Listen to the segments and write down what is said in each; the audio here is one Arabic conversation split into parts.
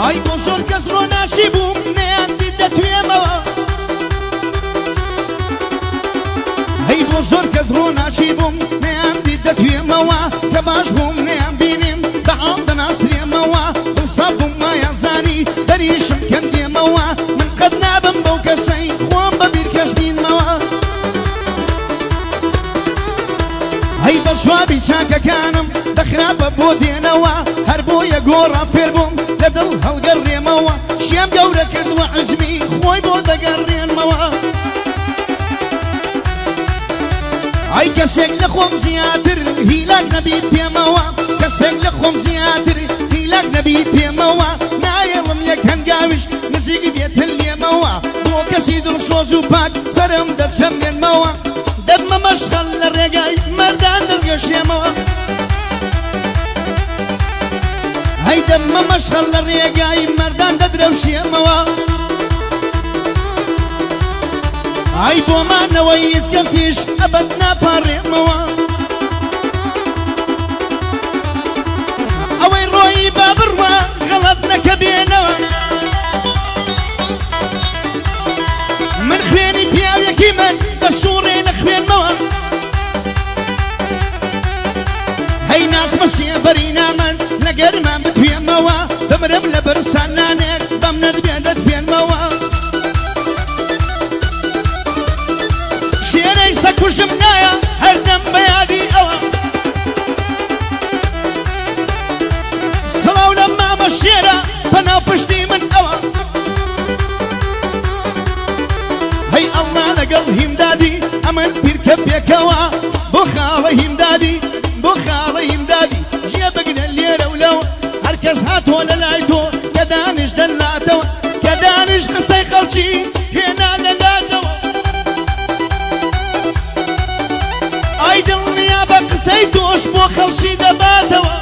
ئای بۆ زۆر کەس ڕۆ ناشی بووم نەیان دیدە توێمەوە ئەی بۆ زۆر کەس ڕۆ ناشی بووم نەیان دیدە توێمەوە کە باش بووم نەیان بینیم بەعاڵ دەناسرێمەوە بڵسا بووم مایەزانی دەریشم کەندێمەوە من قەت نابم بەو کەسەی خۆم بەبیر کەس بینمەوە ئەی بە سوابی چاکەکانم دەخراپە بۆ دێنەوە هەر بۆ یە گۆڕە فێر بووم لەدڵ هەڵگەڕێمەوە شیام گەورە کردووە عزمی خۆی بۆ دەگەڕێنمەوە ئای کەسێک لە خۆم زیاتر هیلاک نەبی پێمەوە کەسێک لە خۆم زیاتر هیلاک نەبی پێمەوە نایەڵم یەک هەنگاویش نزیکی بێتر لێمەوە بۆ کەسی دڵسۆز و پاک سەرم دەرسەمێنمەوە دەبمە مەشغەڵ لە ڕێگای مەردان دەرگەشێمەوە ئەی دەبمە مەشغەڵ لە ڕێگای مەردان دەدرەوشێمەوە ئای بۆمانەوەی هیچ کەسیش ئەبەد ناپاڕێمەوە ئەوەی ڕۆیی با بڕوە غەڵەت نەکە بێنەوە من خوێنی پیاوێکی من دەسوڕێ لە خوێنمەوە هەی ناچمە سێبەری نامەن لە گەرمان بتوێمەوە بمرم لە بەرسانانێک بەم نەدبێن دەتوێنمەوە شێرەی سەکوشم نایە هەردەم بە یادی ئەوە سڵاو لە مامە شێرە پەناو پشتی من ئەوە هەی ئەڵڵا لەگەڵ هیمدادی ئەمن پیرکە پێکەوە بۆ خاڵە هیمدادی بۆ خاڵە هیمدادی ژێ بگرە لێرە و لەوە هەرکەس هاتۆ لە لای تۆ کە دانیش دەلاتەوە کە دانیش قسەی خەڵکی هێنا لەلاتەوە ئای دڵنیا بە قسەی تۆش بۆ خەڵکی دەباتەوە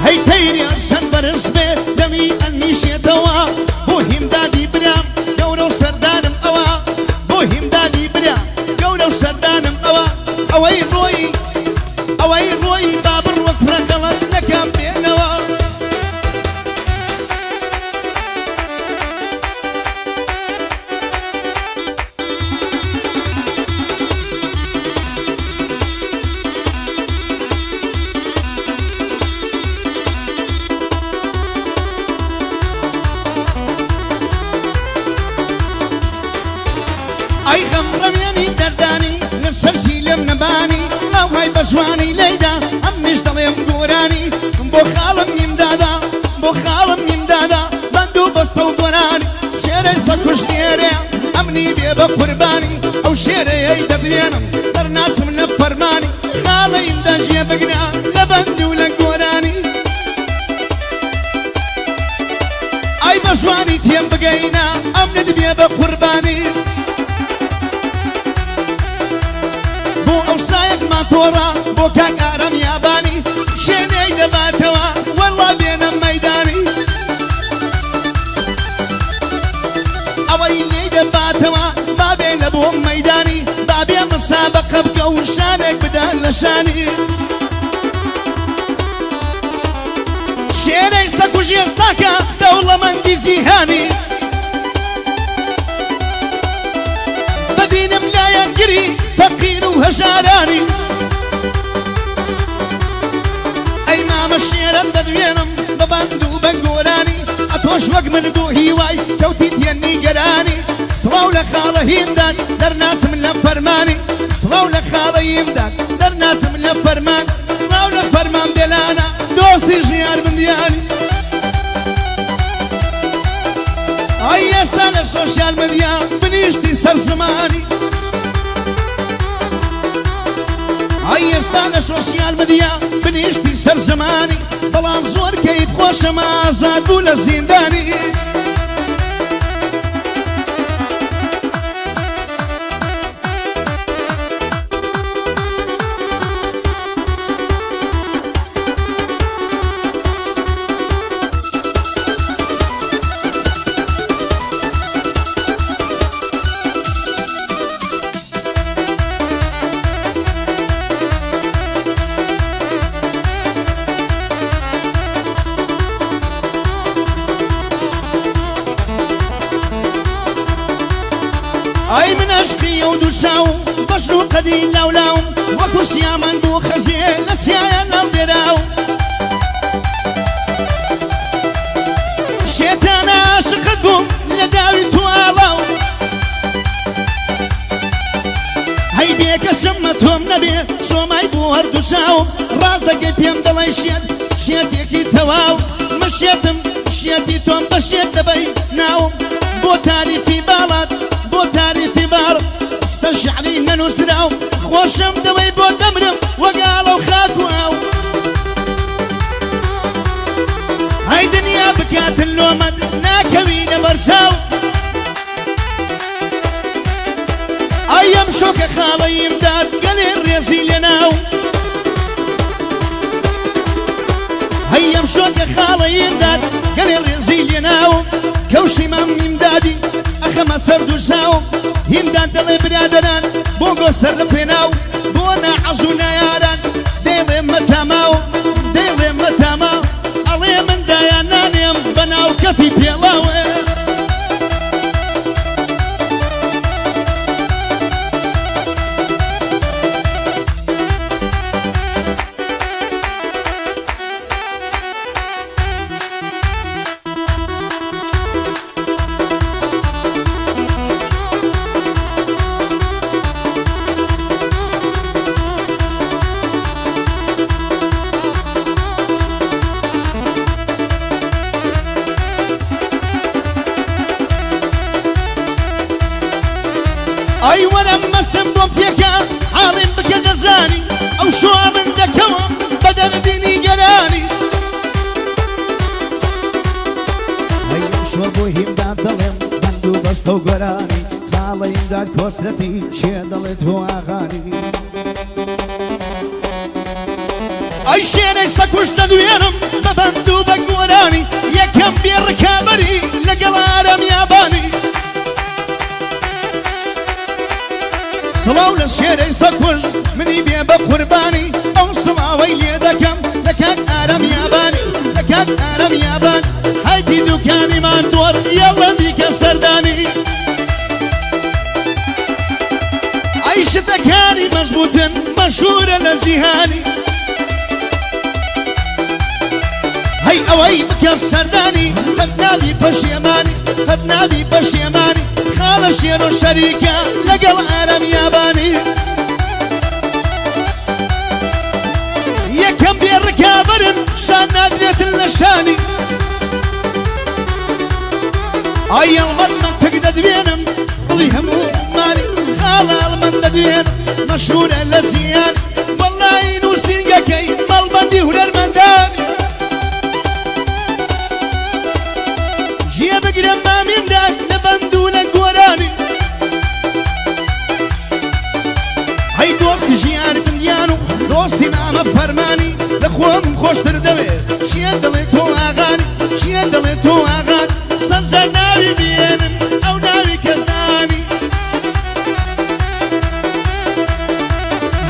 هەی تەیری ئەرسەن بەرز بێ دەمی ئەنیشێتەوە بۆ هیمدادی برام گەورە و سەردانم ئەوە بۆ هیمدادی برام گەورە و سەردانم ئەوە ئەوەی ڕۆی با بڕوە کوڕە غەڵەت نەکەم بێنەوە ئەی خەمڕەمێنی دەردانی لەسەرشی لێم نەبانی ئەوهای بەجوانی لەیدا ئەم نیش دەڵێم گۆرانی بۆ خاڵم نیمدادا بۆ خاڵم نیمدادا بەند و بەستە و گۆرانی شێرەی سەکوش لێرەیە ئەمنی بێ بە قوربانی ئەو شێرەیەی دەدوێنم دەرناچم لە فەرمانی خاڵەیمدا ژێ بگرا لە بەند و لە گۆرانی ئای بەجوانی تێم بگەینە ئەمنت بێ بە قوربانی بۆ ئەو سایەک ماتۆڕە بۆ کاک ئارەم یابانی شوێنەی دەباتەوە وەڵڵا بێنە مەیدانی ئەوەی لێی دەباتەوە بابێ لە بۆ مەیدانی بابێ مەسابەقە بکە و شانێک بدەن لە شانی شێرەی سەکوژ ئێستاکە دەوڵەمەندی جیهانی بەدینم لایەن گری فەقیر و هەژارانی ئەی مامە شێرەم دەدوێنم بە بەند و بە گۆرانی ئەتۆش وەک من بۆ هیوای کەوتی تێنی گەرانی سڵاو لە خاڵە هیمدان دەرناچم لە فەرمانی سڵاو لە خاڵە هیمدان دەرناچم لە فەرمان سڵاو لە فەرمان دێلانە دۆستی ژیان بندیانی ئای ئێستا لە سۆشیال مەدیا بنیشتی سەر زمانی ئای ئێستا لە سۆسیال مەدیا بنیشتی سەر زمانی بەڵام زۆر کەیف خۆشەم ئازاد بوو لە زیندانی ئای من عشقی و دووساوم بەشن و قەدی لاولاوم وەکو سیامان بوو خەزێ لە سیایە ناڵدێراوم شێتانە عاشقت بووم لە داوی تو ئاڵاوم هەی بێکەسم مە تۆم نەبێ سۆمای بوو هەردوو چاوم ڕاست دەکەی پێم دەڵێی شێتێکی تەواو مەشێتم شێتی تۆم بە شێت دەبەی ناوم بۆ تاریفی باڵات بۆ تاریفی بارم ستە شعری نەنووسراوم خۆشم دەوەی بۆ دەمرم وەگاڵە و خاک و ئاو هەی دنیا بکاتن لۆمەد ناکەوینە بەرچاو ئای ئەم شۆکە خاڵەییم داد گەلێ ڕێزی لێناو هەی ئەم شۆکە خاڵەییم داد گەلێ ڕێزی لێناو کەوشی مام نیمدادی ئەخەمە سەر دووساوم هیمدان دەڵێ برادەران بۆ گۆ سەر لە پێناو بۆ ناحەز و نایاران دەیڵێ مەتاماو دەیڵێ مەتاما ئەڵێ من دایان نانێم بەناو کەفی پێڵاوێ ئای وەرم مەستم بۆم پێکە حاڵیم بکە دەزانی ئەو شۆ من دەکەوم بە دەردینی گەرانی ئەی شۆ بۆ هیمدان دەڵێم بەند و بەستە و گۆرانی خاڵەیمداد کۆسرەتی چێ دەڵێت تۆ ئاغانی ئەی شێرەی سەکوش دەدوێنم بە بەند و بە گۆرانی یەکەم بێ ڕکابەری لەگەڵ ئارەم یابانی سڵاو لە شێرەی سەکوژ منی بێ بە قوربانی ئەو سڵاوەی لێ دەکەم لە کاک ئارەم یابانی لە کاک ئارەم یابان هایتی دوکانیمان تۆر یاڵە بیکە سەردانی ئەی شتەکانی مەزبوطن مەشهورە لە جیهانی هەی ئەوەی بکە سەردانی هەت ناوی پەشێمانی هەت ناوی پەشێمانی خاڵە شێر و شەریکە لەگەڵ ئارەم یابانی یەکەم بێ ڕکابەرن شان نادرێتن لە شانی ئای ئەڵمەند من تک دەدوێنم دڵی هەموو مانی خاڵە ئەڵمەند دەدوێن مەشهورە لە زیان وەڵڵای نووسینگەکەی مەڵبەندی هونەرمەندانی ژێ بگرم مامیمدان لە بەند و لە گۆرانی ئەی دۆستی ژیان دنیان و دۆستی نامە فەرمانی لە خۆم خۆشتر دەوێت چیە دەڵێ تۆ ئاغانی چیە دەڵێ تۆ ئاغان سەرجە ناوی بێنم ئەو ناوی کەسدانی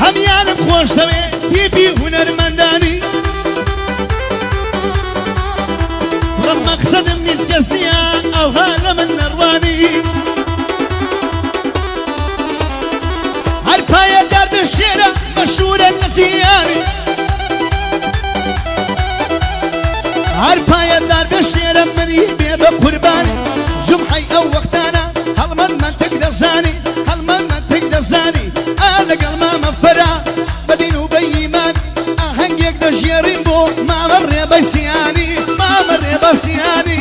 هەمیانم خۆش دەوێت تیپی هونەرمەندانی ڕم مەقسەدم هیچ کەس نییە ئەوها لە من نەڕوانی هەر پایەدار بە شێرە مەشهورە لە جیهانی هەر پایەدار بە شێرە منی بێ بە قوربانی جومعەی ئەو وەختانە هەڵمەند منتق دەزانی هەڵمەند منتق دەزانی لەگەڵ مامە فەرا بەدین و بە ئیمان ئاهەنگێک دەژێڕین بۆ مامە ڕێبەسیانی مامە ڕێبەسیانی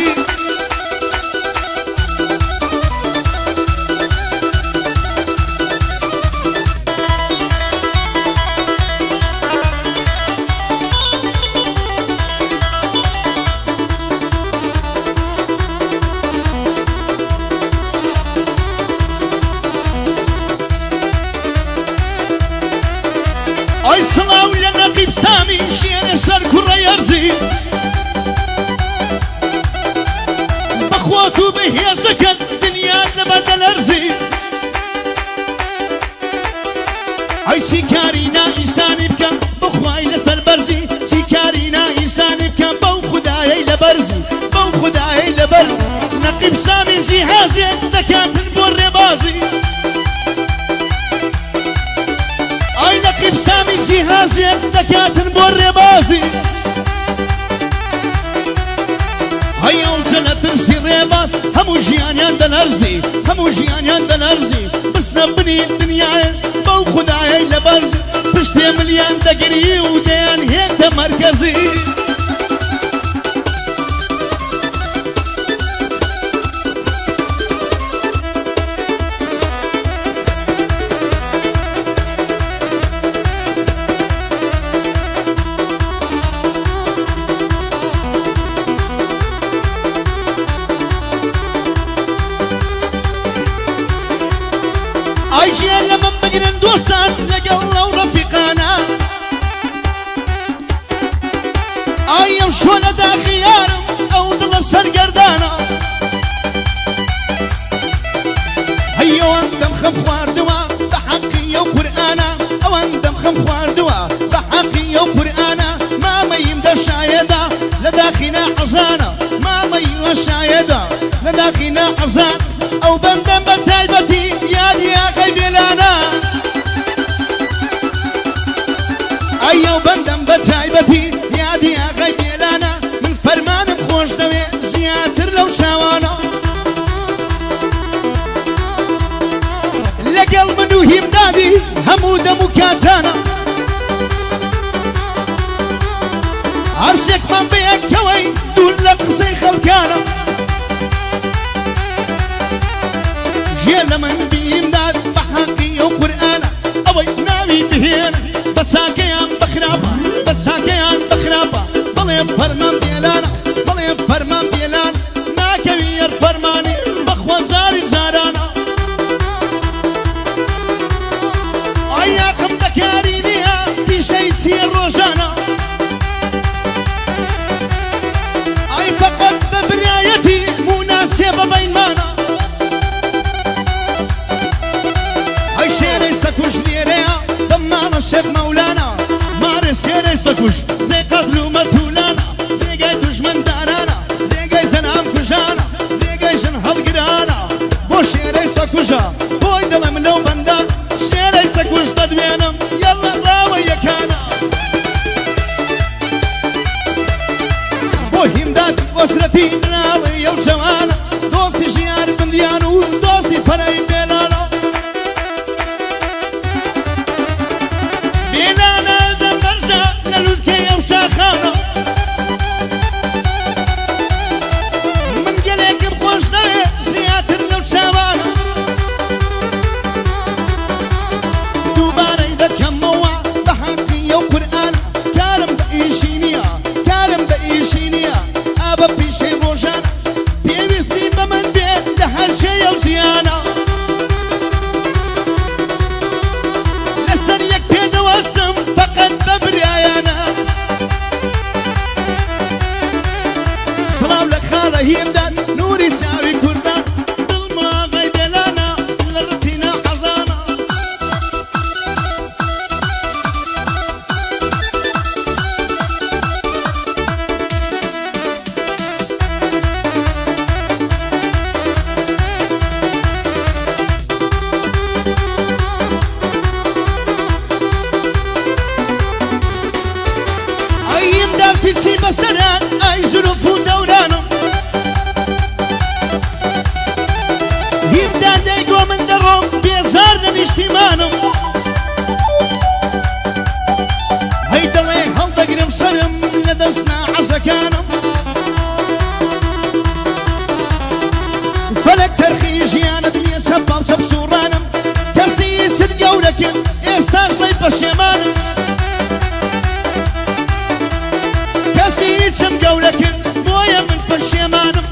تو بەهێزەکەت دنیات لەبەر دەلەرزی ئەی چی کاری نائیسانی بکەم بخوای لەسەر بەرزی چی کاری نائیسانی بکەم بەو خودایەی لە بەرزی بەو خودایەی لە بەرزی نەقیب سامی جیهازێک دەکاتن بۆ ڕێبازی ئای نەقیب سامی جیهازێک دەکاتن بۆ ڕێبازی هەیە و جەنە ترسی ڕێباز هەموو ژیانیان دەلەرزی هەموو ژیانیان دەلەرزی بستە بنی دنیایە بەو خودایەی لە بەرزی پشتێ ملیان دەگری و دەیان هێنتە مەرکەزی ئایژیان لە من بگرن دۆستان لەگەڵ ئەو ڕەفیقانە ئای ئەو شۆنە داخیارم ئەو دڵە سەرگەردانە هەیەوان دەم خەم خواردووە بە حەقی ئەو قورئانە ئەوان دەم خەم خواردووە بە حەقی ئەو قورئانە مامەیم دەشایەدا لە داخینا حەزانە مامەی وەشایەدا لە داخینا حەزان ئەو بەندەم بە تایبەتی یادی ئاقەی بێلانە ئەو بەندەم بە تایبەتی یادی ئاقەی بێلانە من فەرمانم خۆش دەوێ زیاتر لەو چاوانە لەگەڵ من و هیمدادی هەموو دەم و کاتانە هەرشێکمان بەیەکەوەی دوور لە قسەی خەڵکانە ژێ لە من بیمداد بە حەقی ئەو قورئانە ئەوەی ناوی بهێن بە چاکەیان بەخراپە بە چاکەیان بەخراپە بەڵێ فەرمان بێلانە بەڵێ فەرمان بێلان ناکەوی یەر فەرمانی بەخوا جاری جارانە ئای یاقم بەکاری نییە پیشەی چیە ڕۆژانە ئای فەقەت بە برایەتی موناسێ بەبەینمانە شێرەی سەکوش لێرەیە بەمانە شێخ مەولانە مارە شێرەی سەکوش زێ قەتل و مەتولانە جێگای دوژمەندارانە جێگای زەنام کوژانە جێگای ژن هەڵگرانە بۆ شێرەی سەکوشە بۆی دڵم لەو بەندە شێرەی سەکوش دەدوێنم یەڵە ڕاوە یەکانە بۆ هیمداد وەسرەتی ناڵی ئەو جەوانە دۆستی ژیان بندیان و دۆستی فەرەی بێلانە من گەلێکم خۆش دەوێ زیاتر لەو چاوانە دووبارەی دەکەمەوە بە حەقی ئەو قورئانە کارم بە ئیشی نییە کارم بە ئیشی نییە ئابە پیشەی ڕۆژانە پێویستی بە من بێت لە هەرچێ ئەو جیانە لەسەر یەک پێدەوەستم فەقەت بە برایانە سڵاو لە خاڵە هیمدان نوری چاوی کوردان دڵماغەی بێلانە لە ڕتینا حەزانە ئەی هیمدان پیچی بەسەران ئای ژرف و دەورانم هیمدان دەیگۆ من دەڕۆم بێزار لە نیشتیمانم هەی دەڵێ هەڵدەگرم سەرم لە دەستنا حەزەکانم فەلەک چەرخی ژیانت نییە چەپاو چەپ سوڕانم کەسی چت گەورەکرد ئێستاش بڵێ پەشێمانم کەسی چم گەورەکرد بۆیە من پەشێمانم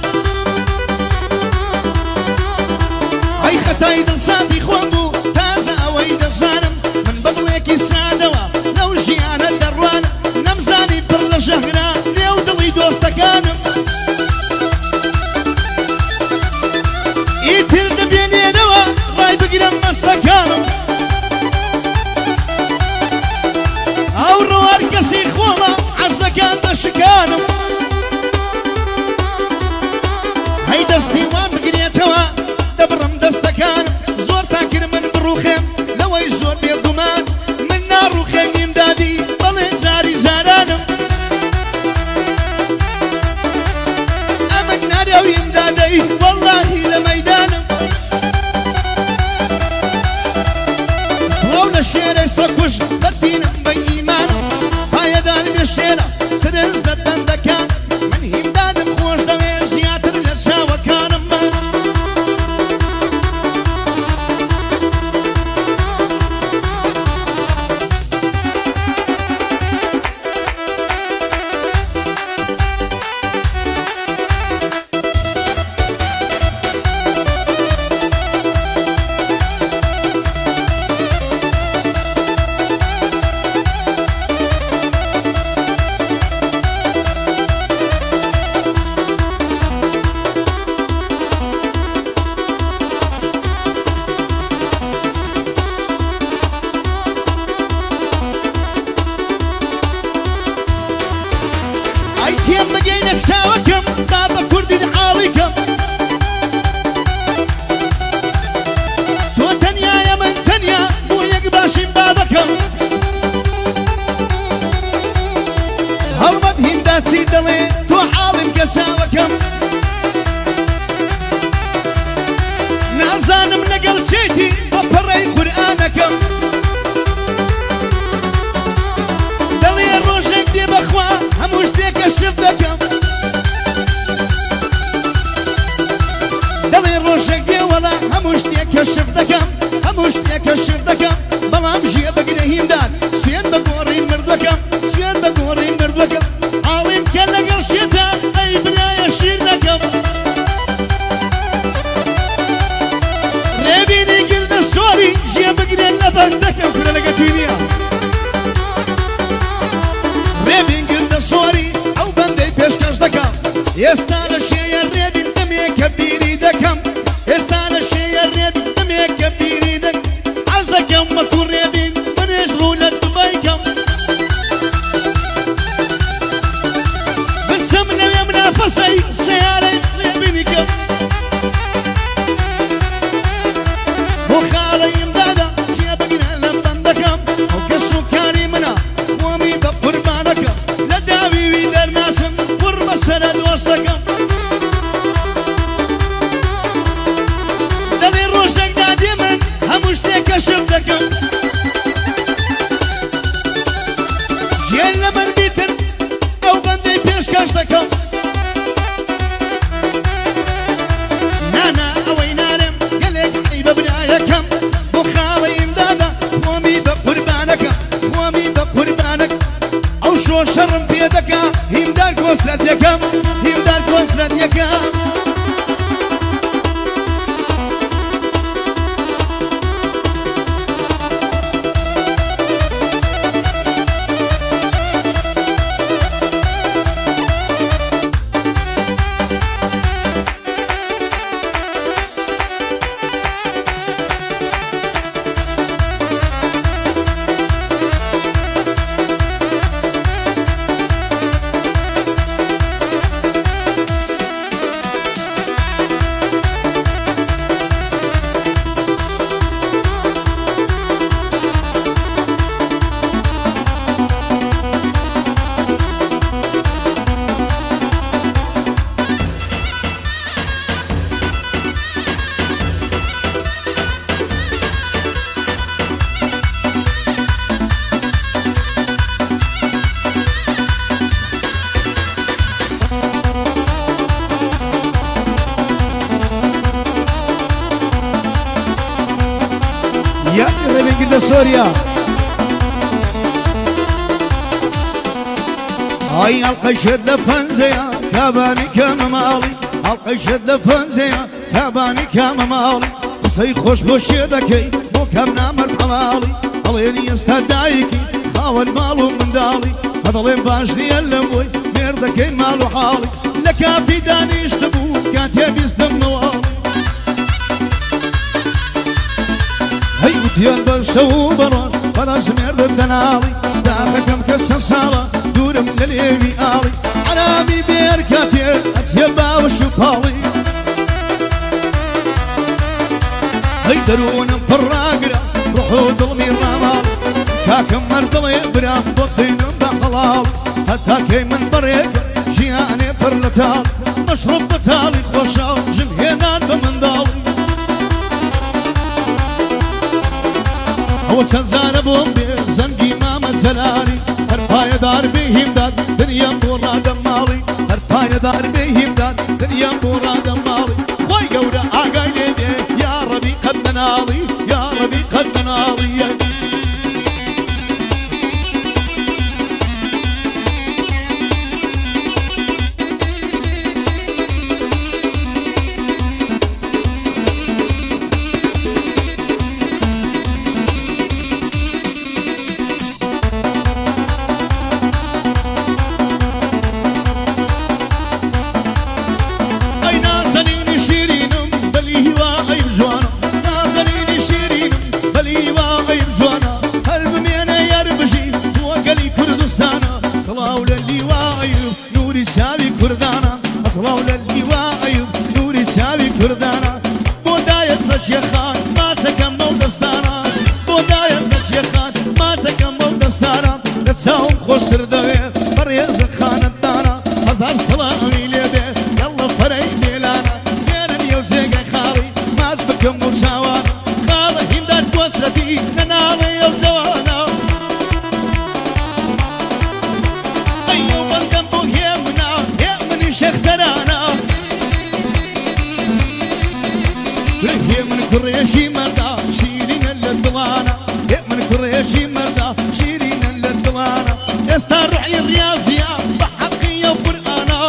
ئەی خەتای دڵسافی خۆم بوو تازە ئەوەی دەزانم من بەدڵێکی سادەوە لەو ژیانە دەڕوانم نەمزانی پڕ لە ژەهرا لێو دڵی دۆستەکانم ئامادەی وەڵڵاهی لە مەیدانم سڵاو لە شێرەی سەکوش بەردینم بە ئیمانم پایەدان بێ شێرە سرنج لە بەندەکان من هیمدانم خۆش دەوێ زیاتر لە چاوەکانم من تێم بگەینە چاوەکەم با بە کوردیت عاڵیکەم تۆ تەنیایە من تەنیا بۆ یەک باشیم بابەکەم هەڵمەت هیندا چی دەڵێ تۆ عاڵیم کە چاوەکەم نازانم لەگەڵ چێتی بە پەڕەی قورئانەکەم دەڵێ ڕۆژێک دێ بەخوا هەموو شتێکە شف دەکەم دەڵێ ڕۆژێک دێ وەڵا هەموو شتێکە شف دەکەم هەموو شتێکە شف دەکەم بەڵام ژێ بەگرە هیندار سوێن بە گۆڕی مردوەکەم سوێن بە گۆڕی مردوەکەم ئاڵیم کە لەگەڵ شێتە ئەی برایە شیر نەکەم ڕێبینی گردە سۆری ژێ بگرێن لە بەندەکەم کرە لەگە توینیە ڕێبین گردە سۆری ئەو بەندەی پێشکەش دەکەم ئێستا لە شێیە ڕێبین دەمێکە بیری دەکەم ئێستا لە شێیە ڕێبین دەمێکە بیری دەکەم عەزەکەم وەکو ڕێبین بنێژ ڕوو لە دوبەیکەم بچم لەوێ منافەسەی سەیارەی ڕێبینیکەم بۆ خاڵەیم دادا جێ بگرە لە بەندەکەم ئەو کەس و کاری منە وەمی بە قوربانەکەم لە داویوی دەرناسم قڕ بەسەرە دۆستەکەم دەڵێ ڕۆژێک دادێ من هەموو شتێکە شف دەکەم گێل لە من بیتر ئەو بەندەی پێشکەش دەکەم نانا ئەوەی نارێم گەلێک عەی بە برایەکەم بۆ خاڵەیم دادا وەمی بە قوربانەکەم وەمی بە قوربانەکەم ئەو شۆ شەڕم پێ دەکا هیمدار کۆسرەت یەکەم هیمدار کۆسرەت یەکەم ڕێبین گردە سۆریا ئای هەڵقەی شێت لە پەنجەیە کابانی کەمە ماڵی هەڵقەی شێت لە پەنجەیە کابانی کەمە ماڵی قسەی خۆش بۆ شێ دەکەی بۆ کەم نامەرد هەڵاڵی هەڵێنی ئێستا دایکی خاوەن ماڵ و منداڵی هەدەڵێن باش نییە لە بۆی مێردەکەی ماڵ و حاڵی لە کافی دانیشت بوو کاتێ بیستمەوە هەی وتیان بەشەو و بەڕۆژ بەڕاز مێردت دەناڵی داخەکەم کە سەر ساڵە دوورم لە لێوی ئاڵی عەرامی بێر کاتێ ئەچێ باوەش و پاڵی هەی دەروونم پڕاگرە ڕۆح و دڵمی ڕاماڵ کاکەم مەردڵێ برام بۆ دەینم بە هەڵاڵ هەتا کەی من بەڕێکە ژیانێ پڕ لە تاڵ مشروب بتالي خوشا جنهينان بمنداوي هو سنزان بومبي زنقي ماما زلاني هرفاية دار بيهم داد دنيا بورا دمالي هرفاية دار بيهم داد دنيا بورا دمالي واي قولة آقاي ليدي يا ربي قد منالي يا ربي قد منالي كردانا أصلا للواء نوري ساوي كردانا بوداية زشيخان ما سكن مودستانا بوداية زشيخان ما سكن مودستانا نتساوم خوش تردوي بريز خانة دانا هزار سلامي ليدي يلا فري ديلانا غيرن يوزيق خالي ماز بكم مرساوانا خالي همداد وسرتي ننالي يوزوانا شيخ سنانا هي من كريشي مرضى شيرين اللطلانة هي من كريشي مرضى شيرين اللطلانة يستار روحي الرياضية بحقية وقرآنا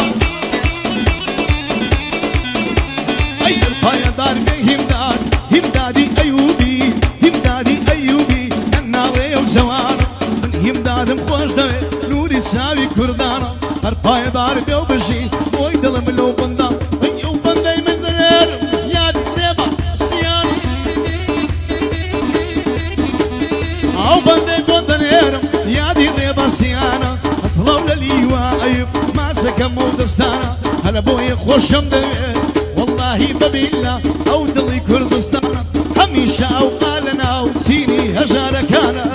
أي الفاية دار همداد همدادي أيوبي همدادي أيوبي الناري وزوانا من همداد مخوش دوي نوري ساوي كردانا هرباي دار بيو بشي موي دل ملو بندا ايو بنداي من نير يا ديبا سيان او بنداي بندنير يا ديبا سيانا اصلا لليوا ايب ما سكن مودستانا هلا بوي خوشم دوي والله ببيلا او دلي كردستانا هميشه او قالنا وسيني هجار كان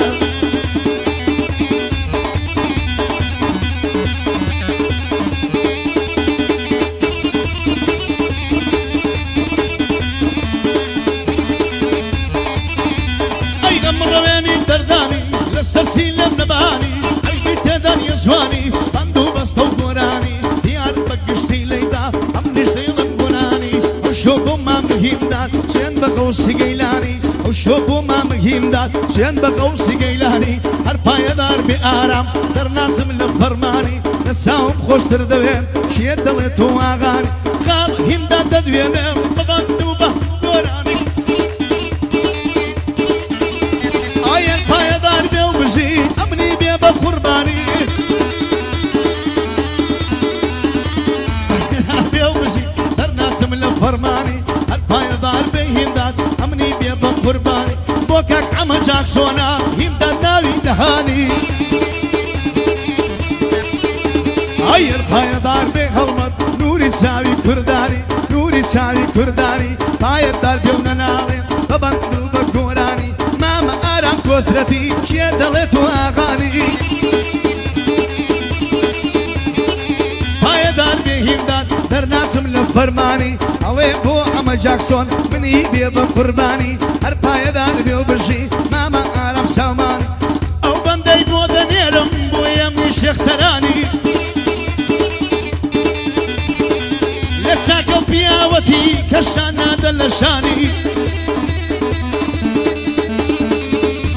سرسيل نباني عيشي تدان يزواني بندو بستو قراني ديار بقشتي ليدا هم نشتي لنقراني وشوفو ما مهم داد شين بقوسي قيلاني وشوفو ما مهم داد شين بقوسي قيلاني هرباية دار بآرام در نازم لفرماني نساهم خوش تردوين شيد دلتو آغاني خال هم داد تدوينهم ببندو بقراني آيان باية دار أمني بيا بقرباني بيا ومشي ترناس من الفرماني الباير دار بيهم داد أمني بيا بقرباني بوكاك عمل جاك سونا هم داد ناوي دهاني هاي الباير دار بيهلمت نوري ساوي كرداني نوري ساوي كرداني باير دار بيونا نالي ببندو بقراني ماما آرام كوسرتي شير دلتو آغاني باية دار بيهم دار در ناسم لفرماني اوه بو عمل جاكسون مني بيه بقرباني هر باية دار بيو بشي ماما آرام ساماني او بندي بو دنيرم بو يمني شيخ سراني لساكو بياوتي كشانا دلشاني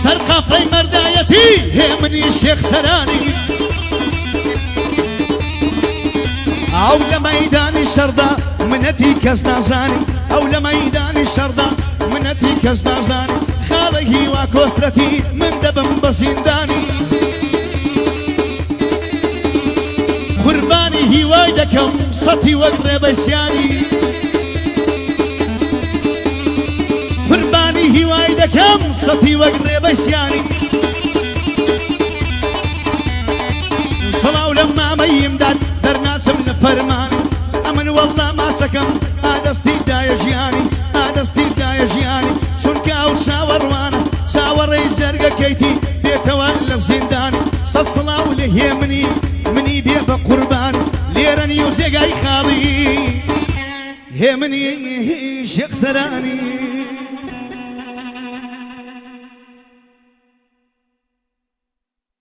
سرقة في مردايتي هي مني الشيخ سراني او لميدان الشرطة منتي كسنازاني او لميدان الشرطة منتي كسنازاني خالي وكسرتي من دبن بسنداني قرباني هوايدكم صتي وقرب سياني قرباني هوايدكم صتي وقرب سياني صلاة لما ما يمداد در ناس من فرماني امن والله ما سكن ادستي دايا جياني ادستي دايا جياني سنكاو ساور وانا ساور زرقا كيتي بيتوالف زنداني صلاة له مني بيبا قرباني ليرني وجاي خالي هي مني شيخ سراني